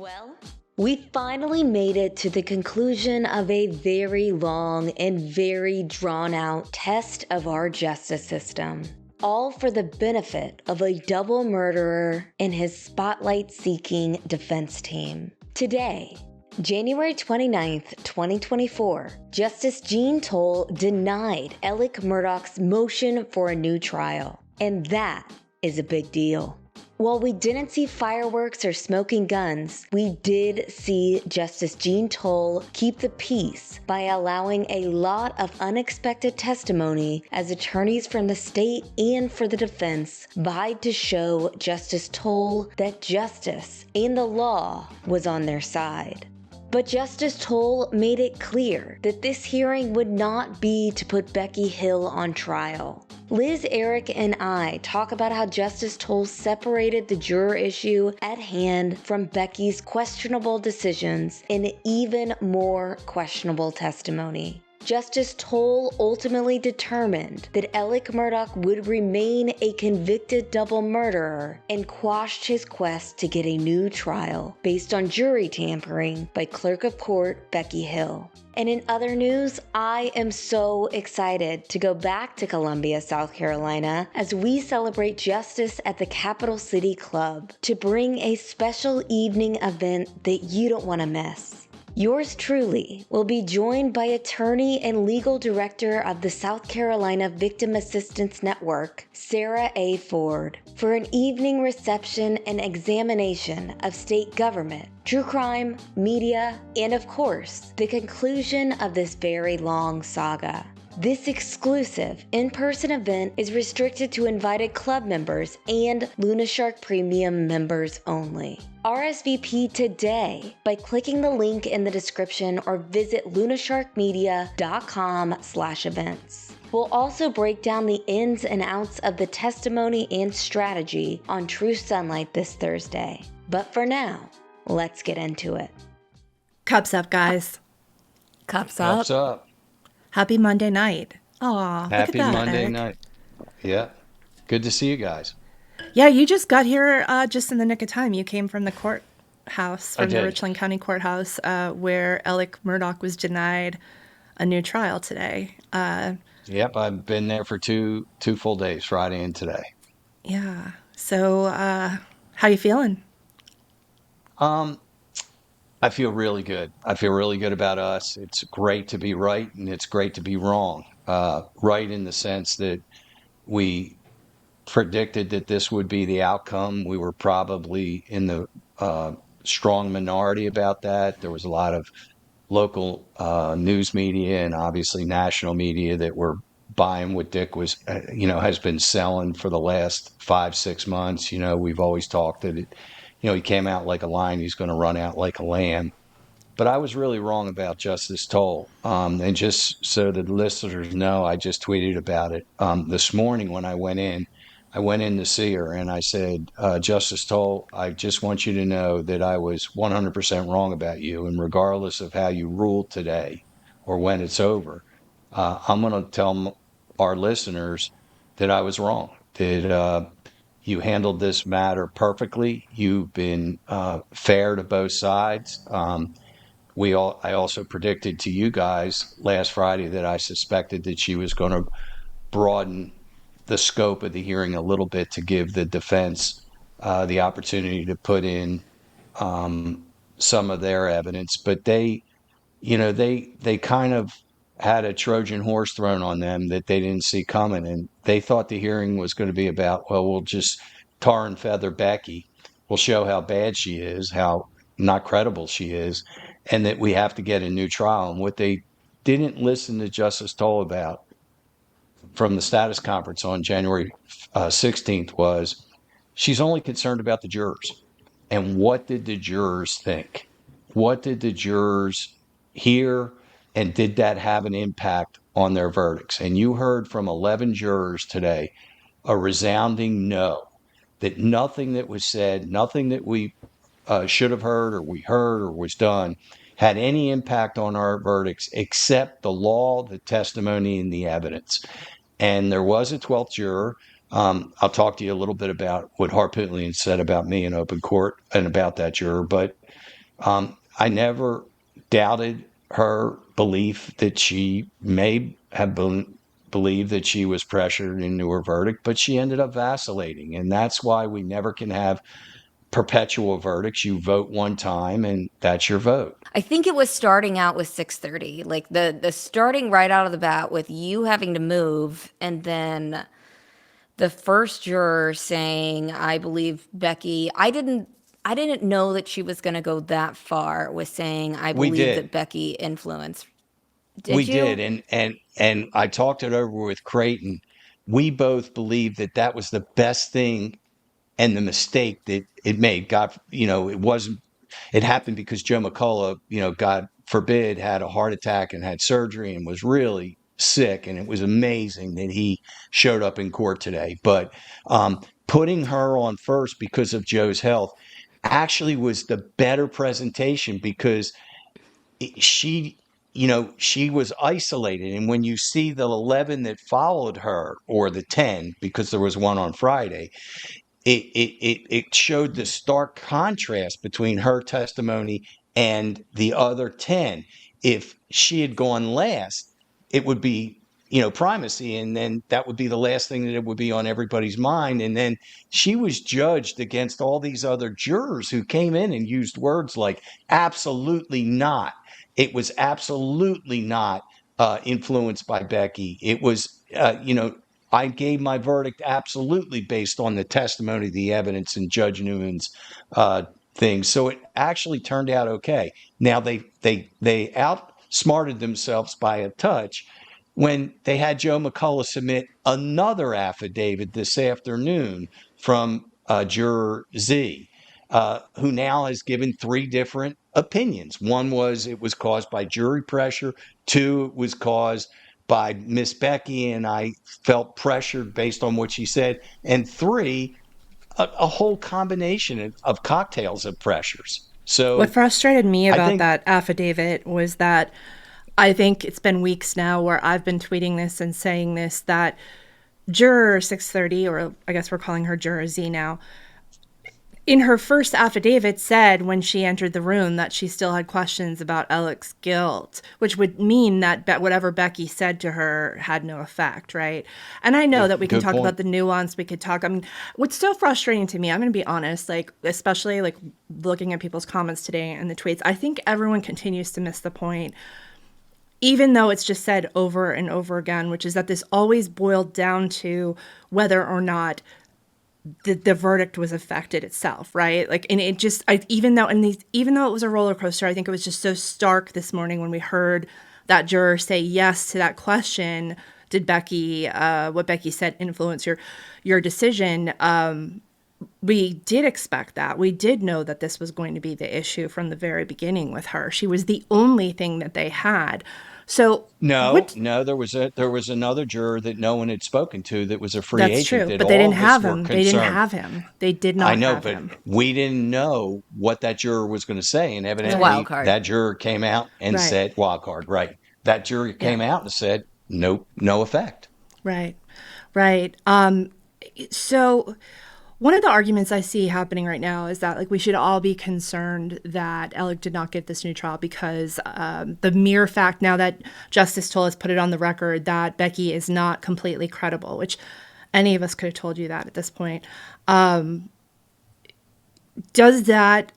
Well, we finally made it to the conclusion of a very long and very drawn-out test of our justice system, all for the benefit of a double murderer and his spotlight-seeking defense team. Today, January 29th, 2024, Justice Jean Toal denied Alex Murdaugh's motion for a new trial, and that is a big deal. While we didn't see fireworks or smoking guns, we did see Justice Jean Toal keep the peace by allowing a lot of unexpected testimony as attorneys from the state and for the defense vied to show Justice Toal that justice and the law was on their side. But Justice Toal made it clear that this hearing would not be to put Becky Hill on trial. Liz, Eric, and I talk about how Justice Toal separated the juror issue at hand from Becky's questionable decisions and even more questionable testimony. Justice Toal ultimately determined that Alex Murdaugh would remain a convicted double murderer and quashed his quest to get a new trial based on jury tampering by Clerk of Court Becky Hill. And in other news, I am so excited to go back to Columbia, South Carolina, as we celebrate justice at the Capital City Club to bring a special evening event that you don't want to miss. Yours truly will be joined by attorney and legal director of the South Carolina Victim Assistance Network, Sarah A. Ford, for an evening reception and examination of state government, true crime, media, and of course, the conclusion of this very long saga. This exclusive in-person event is restricted to invited club members and Luna Shark Premium members only. RSVP today by clicking the link in the description or visit lunasharkmedia.com/events. We'll also break down the ins and outs of the testimony and strategy on True Sunlight this Thursday. But for now, let's get into it. Cups up, guys. Cups up. What's up? Happy Monday night. Aw, look at Happy that, Monday Eric. night. Yeah. Good to see you guys. Yeah, you just got here just in the nick of time. You came from the courthouse, I from the did. Richland County Courthouse, where Alex Murdaugh was denied a new trial today. Yep, I've been there for two full days, Friday and today. Yeah. So, how you feeling? I feel really good. I feel really good about us. It's great to be right, and it's great to be wrong. Right in the sense that we predicted that this would be the outcome. We were probably in the strong minority about that. There was a lot of local news media and obviously national media that were buying what Dick was, has been selling for the last 5-6 months. We've always talked that he came out like a lion, he's going to run out like a lamb. But I was really wrong about Justice Toal. And just so the listeners know, I just tweeted about it this morning when I went in. I went in to see her and I said, Justice Toal, I just want you to know that I was 100% wrong about you. And regardless of how you ruled today or when it's over, I'm going to tell our listeners that I was wrong, that you handled this matter perfectly. You've been fair to both sides. I also predicted to you guys last Friday that I suspected that she was going to broaden the scope of the hearing a little bit to give the defense the opportunity to put in some of their evidence. But they kind of had a Trojan horse thrown on them that they didn't see coming. And they thought the hearing was going to be about, well, we'll just tar and feather Becky. We'll show how bad she is, how not credible she is, and that we have to get a new trial. And what they didn't listen to Justice Toal about from the status conference on January 16th was she's only concerned about the jurors. And what did the jurors think? What did the jurors hear? And did that have an impact on their verdicts? And you heard from 11 jurors today a resounding no, that nothing that was said, nothing that we should have heard or we heard or was done had any impact on our verdicts except the law, the testimony, and the evidence. And there was a 12th juror. I'll talk to you a little bit about what Harpootlian said about me in open court and about that juror. But I never doubted her belief that she may have believed that she was pressured into her verdict, but she ended up vacillating. And that's why we never can have perpetual verdicts. You vote one time and that's your vote. I think it was starting out with 6:30, like the starting right out of the bat with you having to move, and then the first juror saying, "I believe Becky." I didn't know that she was going to go that far with saying, "I We believe did. that Becky influenced." We Did did. you? And I talked it over with Creighton. We both believed that that was the best thing and the mistake that it made. God, it wasn't, it happened because Joe McCullough, God forbid, had a heart attack and had surgery and was really sick. And it was amazing that he showed up in court today. But putting her on first because of Joe's health actually was the better presentation because she she was isolated. And when you see the 11 that followed her, or the 10, because there was one on Friday, it showed the stark contrast between her testimony and the other 10. If she had gone last, it would be, primacy, and then that would be the last thing that it would be on everybody's mind. And then she was judged against all these other jurors who came in and used words like absolutely not. It was absolutely not influenced by Becky. It was, I gave my verdict absolutely based on the testimony, the evidence, and Judge Newman's thing. So it actually turned out okay. Now they outsmarted themselves by a touch when they had Joe McCullough submit another affidavit this afternoon from Juror Z, who now has given three different opinions. One was it was caused by jury pressure. Two, it was caused by Miss Becky, and I felt pressured based on what she said. And three, a whole combination of cocktails of pressures. What So frustrated me I about think that affidavit was that I think it's been weeks now where I've been tweeting this and saying this, that Juror 630, or I guess we're calling her Juror Z now, in her first affidavit said when she entered the room that she still had questions about Alex's guilt, which would mean that whatever Becky said to her had no effect, right? And I know that we can good talk point. about the nuance. We could talk, I mean, what's so frustrating to me, I'm going to be honest, like, especially like looking at people's comments today and the tweets, I think everyone continues to miss the point, even though it's just said over and over again, which is that this always boiled down to whether or not the verdict was affected itself, right? Like, and it just, even though it was a roller coaster, I think it was just so stark this morning when we heard that juror say yes to that question. Did Becky, what Becky said, influence your decision? We did expect that. We did know that this was going to be the issue from the very beginning with her. She was the only thing that they had. So No, what? no, there was another juror that no one had spoken to that was a free That's agent true, that but they all didn't of us have were him. They didn't concerned. have him. They did I not know, have but him. we didn't know what that juror was going to say. And It's a wild evidently card. that juror came out and Right. said, wild card, right. That juror Yeah. came out and said, nope, no effect. Right. Right. So one of the arguments I see happening right now is that, like, we should all be concerned that Alec did not get this new trial because the mere fact now that Justice Toal has put it on the record that Becky is not completely credible, which any of us could have told you that at this point. Does that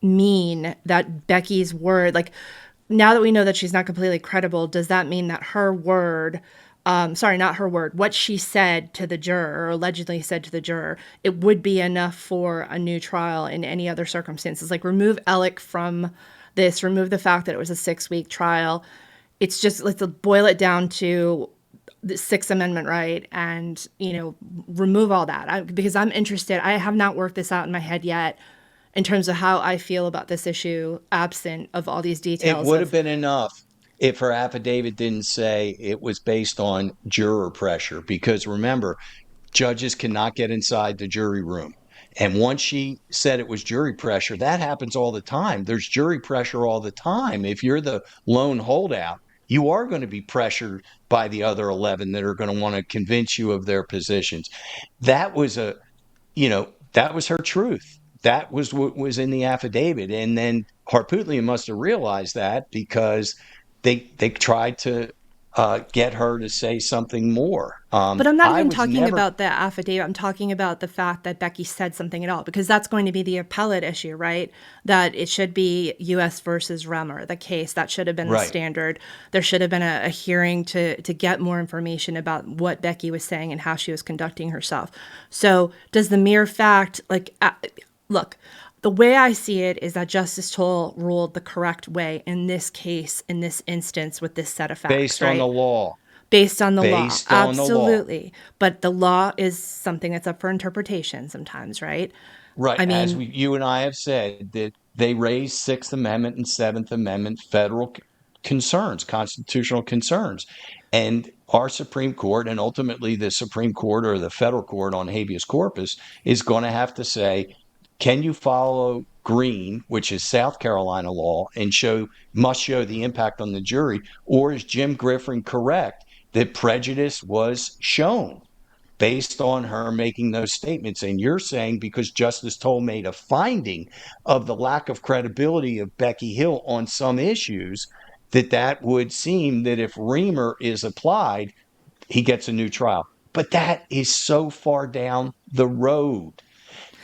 mean that Becky's word, like, now that we know that she's not completely credible, does that mean that her word, sorry, not her word, what she said to the juror, or allegedly said to the juror, it would be enough for a new trial in any other circumstances? Like, remove Alec from this, remove the fact that it was a 6-week trial. It's just, let's boil it down to the Sixth Amendment right, and, remove all that. Because I'm interested. I have not worked this out in my head yet in terms of how I feel about this issue, absent of all these It details would have of, been enough if her affidavit didn't say it was based on juror pressure, because remember, judges cannot get inside the jury room. And once she said it was jury pressure, that happens all the time. There's jury pressure all the time. If you're the lone holdout, you are going to be pressured by the other 11 that are going to want to convince you of their positions. That was that was her truth. that was what was in the affidavit. And then Harpootlian must have realized that because they tried to get her to say something more. But I'm not I even was talking never about the affidavit. I'm talking about the fact that Becky said something at all, because that's going to be the appellate issue, right? That it should be U.S. versus Remmer, the case. That should have been the right. standard. There should have been a hearing to get more information about what Becky was saying and how she was conducting herself. So does the mere fact, look, the way I see it is that Justice Toal ruled the correct way in this case, in this instance, with this set of facts, Based right? on the law. Based on the law, Based on the law. absolutely. But the law is something that's up for interpretation sometimes, right? Right. I As mean, you and I have said, that they raised Sixth Amendment and Seventh Amendment federal concerns, constitutional concerns. And our Supreme Court, and ultimately the Supreme Court or the federal court on habeas corpus, is going to have to say, can you follow Green, which is South Carolina law, and must show the impact on the jury, or is Jim Griffin correct that prejudice was shown based on her making those statements? And you're saying because Justice Toal made a finding of the lack of credibility of Becky Hill on some issues, that would seem that if Reamer is applied, he gets a new trial. But that is so far down the road.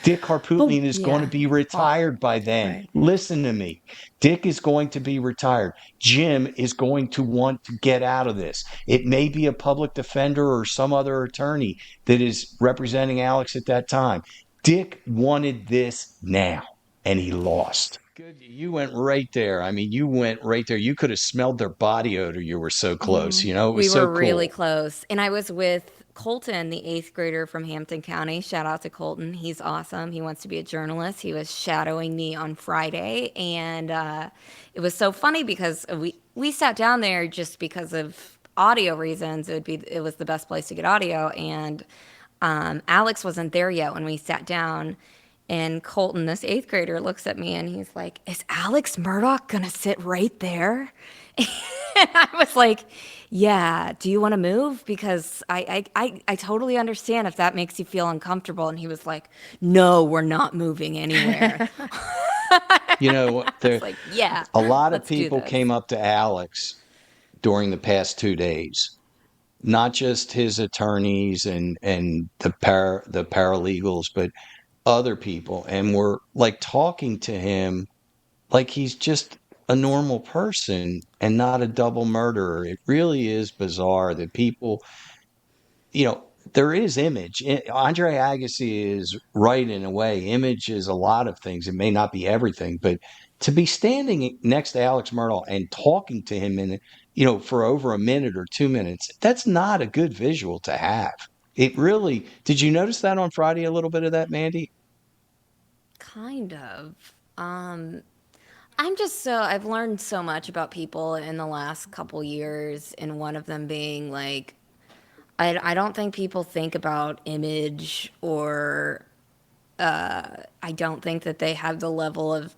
Dick Harpootlian is going to Yeah. be retired by then. right. Listen to me. Dick is going to be retired. Jim is going to want to get out of this. It may be a public defender or some other attorney that is representing Alex at that time. Dick wanted this now, and he lost. Good. You went right there. I mean, you went right there. You could have smelled their body odor. You were so close. You know, it was We so were really cool. close. And I was with Colton, the eighth grader from Hampton County. Shout out to Colton. He's awesome. He wants to be a journalist. He was shadowing me on Friday. And it was so funny because we sat down there just because of audio reasons. It was the best place to get audio. And Alex wasn't there yet when we sat down. And Colton, this eighth grader, looks at me and he's like, "Is Alex Murdaugh gonna sit right there?" And I was like, "Yeah, do you want to move? Because I totally understand if that makes you feel uncomfortable." And he was like, "No, we're not moving anywhere." You know, It's like, "Yeah, a lot of let's do people this." came up to Alex during the past 2 days, not just his attorneys and the paralegals, but other people, and were like talking to him like he's just a normal person and not a double murderer. It really is bizarre that people, there is image. Andre Agassi is right in a way. Image is a lot of things. It may not be everything, but to be standing next to Alex Murdaugh and talking to him for over a minute or 2 minutes, that's not a good visual to have. It really, did you notice that on Friday, a little bit of that, Mandy? Kind of. I've learned so much about people in the last couple years, and one of them being like, I don't think people think about image, or I don't think that they have the level of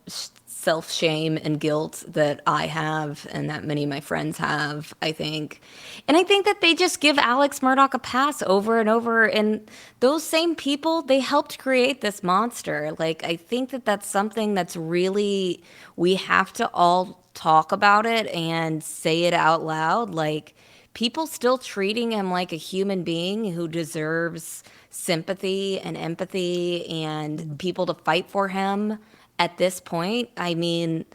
self shame and guilt that I have and that many of my friends have, I think. And I think that they just give Alex Murdaugh a pass over and over. And those same people, they helped create this monster. Like, I think that that's something that's really, we have to all talk about it and say it out loud. Like, people still treating him like a human being who deserves sympathy and empathy and people to fight for him at this point. I mean,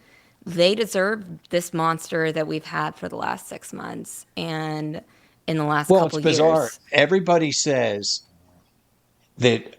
they deserve this monster that we've had for the last 6 months and in the last Well, it's couple bizarre. years. Everybody says that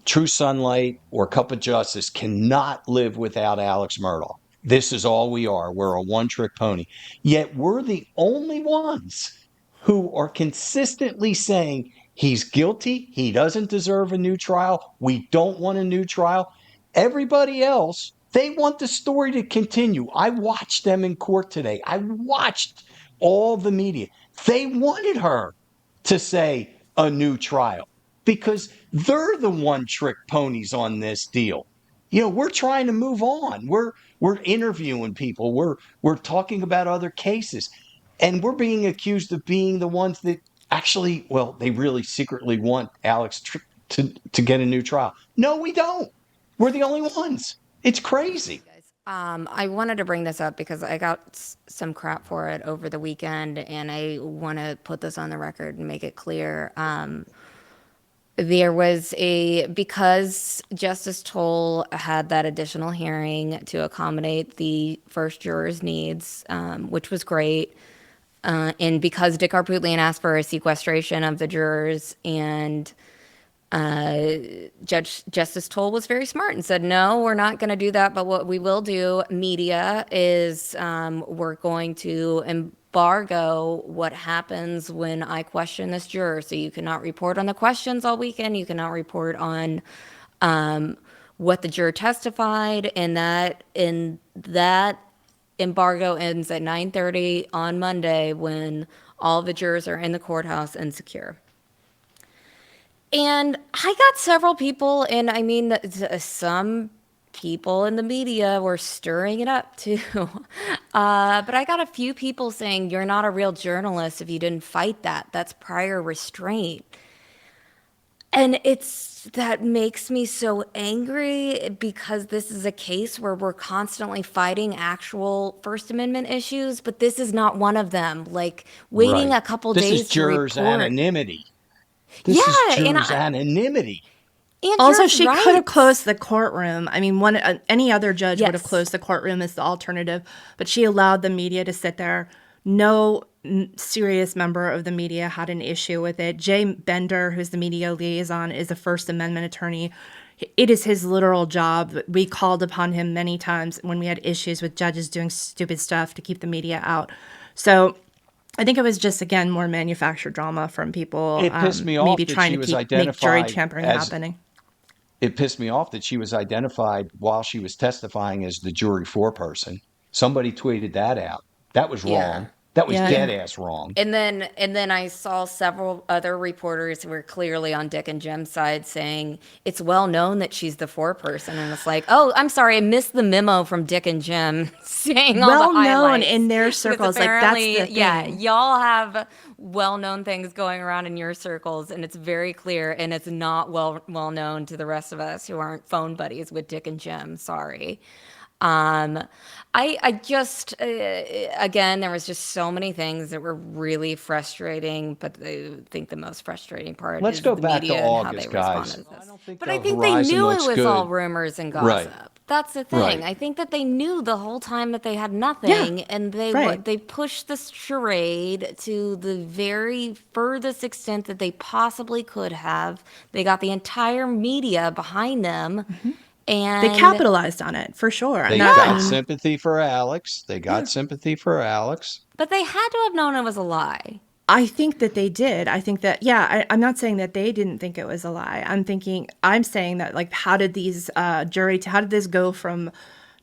True Sunlight or Cup of Justice cannot live without Alex Murdaugh. This is all we are. We're a one-trick pony. Yet we're the only ones who are consistently saying he's guilty. He doesn't deserve a new trial. We don't want a new trial. Everybody else, they want the story to continue. I watched them in court today. I watched all the media. They wanted her to say a new trial because they're the one trick ponies on this deal. We're trying to move on. We're interviewing people. We're talking about other cases, and we're being accused of being the ones that actually, well, they really secretly want Alex to get a new trial. No, we don't. We're the only ones. It's crazy. I wanted to bring this up because I got some crap for it over the weekend, and I want to put this on the record and make it clear. There was because Justice Toal had that additional hearing to accommodate the first juror's needs, which was great. And because Dick Harpootlian asked for a sequestration of the jurors, and Justice Toal was very smart and said, no, we're not going to do that. But what we will do, media, is we're going to embargo what happens when I question this juror. So you cannot report on the questions all weekend. You cannot report on what the juror testified. And that embargo ends at 9:30 on Monday when all the jurors are in the courthouse and secure. And I got several people, and I mean, some people in the media were stirring it up too. But I got a few people saying, you're not a real journalist if you didn't fight that. That's prior restraint. And that makes me so angry because this is a case where we're constantly fighting actual First Amendment issues, but this is not one of them. Like waiting a couple days to report. This is jurors' anonymity. This is jurors' anonymity. Also, she could have closed the courtroom. I mean, any other judge would have closed the courtroom as the alternative, but she allowed the media to sit there. No serious member of the media had an issue with it. Jay Bender, who's the media liaison, is a First Amendment attorney. It is his literal job. We called upon him many times when we had issues with judges doing stupid stuff to keep the media out. So I think it was just, again, more manufactured drama from people. It pissed me off maybe that trying she to was make identified jury tampering happening. It pissed me off that she was identified while she was testifying as the jury foreperson. Somebody tweeted that out. That was wrong. That was dead ass wrong. And then I saw several other reporters who were clearly on Dick and Jim's side saying it's well known that she's the foreperson, and it's like, oh, I'm sorry, I missed the memo from Dick and Jim saying all the highlights. Well known in their circles, like that's the thing. Yeah, y'all have well-known things going around in your circles, and it's very clear, and it's not well known to the rest of us who aren't phone buddies with Dick and Jim. Sorry. I just, again, there was just so many things that were really frustrating, but I think the most frustrating part is the media and how they responded to this. But I think they knew it was all rumors and gossip. That's the thing. I think that they knew the whole time that they had nothing, and they pushed this charade to the very furthest extent that they possibly could have. They got the entire media behind them. Mm-hmm. And they capitalized on it, for sure. They got sympathy for Alex. But they had to have known it was a lie. I think that they did. I think that, I'm not saying that they didn't think it was a lie. I'm saying that, like, how did this go from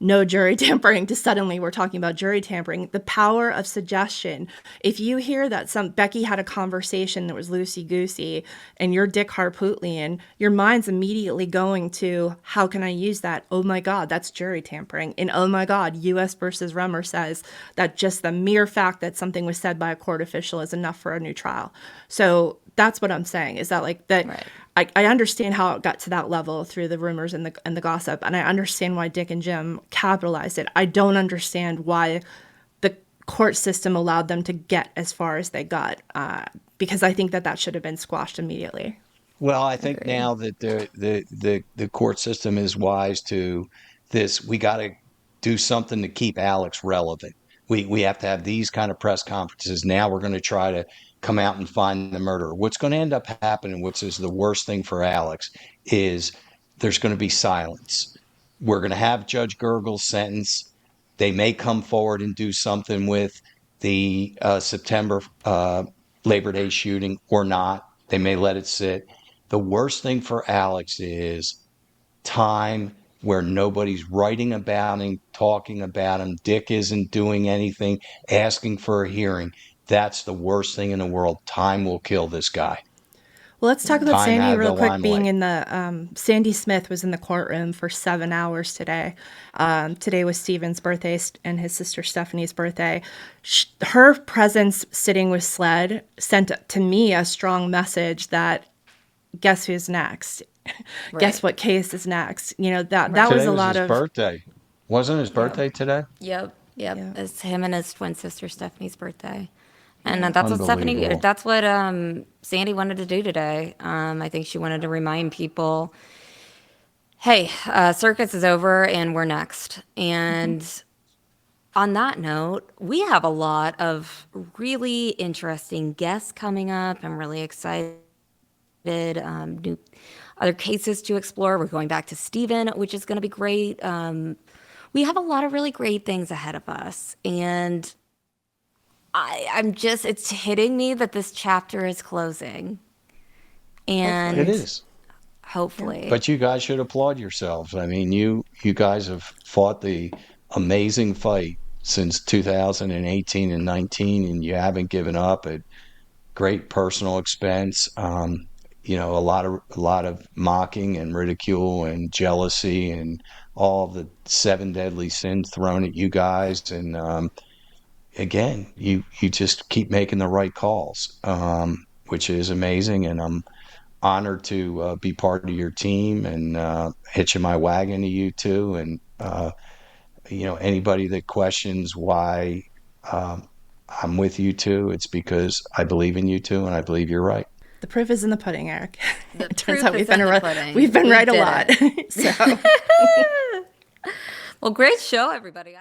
no jury tampering to suddenly we're talking about jury tampering? The power of suggestion. If you hear that Becky had a conversation that was loosey-goosey and you're Dick Harpootlian, your mind's immediately going to, how can I use that? Oh my God, that's jury tampering. And oh my God, U.S. versus Remmer says that just the mere fact that something was said by a court official is enough for a new trial. So that's what I'm saying, is that like that. Right. I understand how it got to that level through the rumors and the gossip, and I understand why Dick and Jim capitalized it. I don't understand why the court system allowed them to get as far as they got, because I think that should have been squashed immediately. Well, I think now that the court system is wise to this, we got to do something to keep Alex relevant. We have to have these kind of press conferences. Now we're going to try to come out and find the murderer. What's going to end up happening, which is the worst thing for Alex, is there's going to be silence. We're going to have Judge Gergel's sentence. They may come forward and do something with the September Labor Day shooting or not. They may let it sit. The worst thing for Alex is time where nobody's writing about him, talking about him. Dick isn't doing anything, asking for a hearing. That's the worst thing in the world. Time will kill this guy. Well, let's talk about Sandy real quick. Being in the Sandy Smith was in the courtroom for 7 hours today. Today was Stephen's birthday and his sister Stephanie's birthday. Her presence sitting with SLED sent to me a strong message that guess who's next. guess what case is next? That was a lot of birthday. Wasn't his birthday today? Yep. It's him and his twin sister Stephanie's birthday. And that's what Sandy wanted to do today. I think she wanted to remind people, hey, circus is over and we're next. And on that note, we have a lot of really interesting guests coming up. I'm really excited. New other cases to explore. We're going back to Stephen, which is going to be great. We have a lot of really great things ahead of us. And it's hitting me that this chapter is closing. And it is. Hopefully. But you guys should applaud yourselves. I mean, you guys have fought the amazing fight since 2018 and 19, and you haven't given up at great personal expense. A lot of mocking and ridicule and jealousy and all the 7 deadly sins thrown at you guys. And again, you just keep making the right calls, which is amazing. And I'm honored to be part of your team and hitching my wagon to you too. And anybody that questions why I'm with you two, it's because I believe in you two and I believe you're right. The proof is in the pudding, Eric. It turns out we've been right a lot. So. Well, great show, everybody.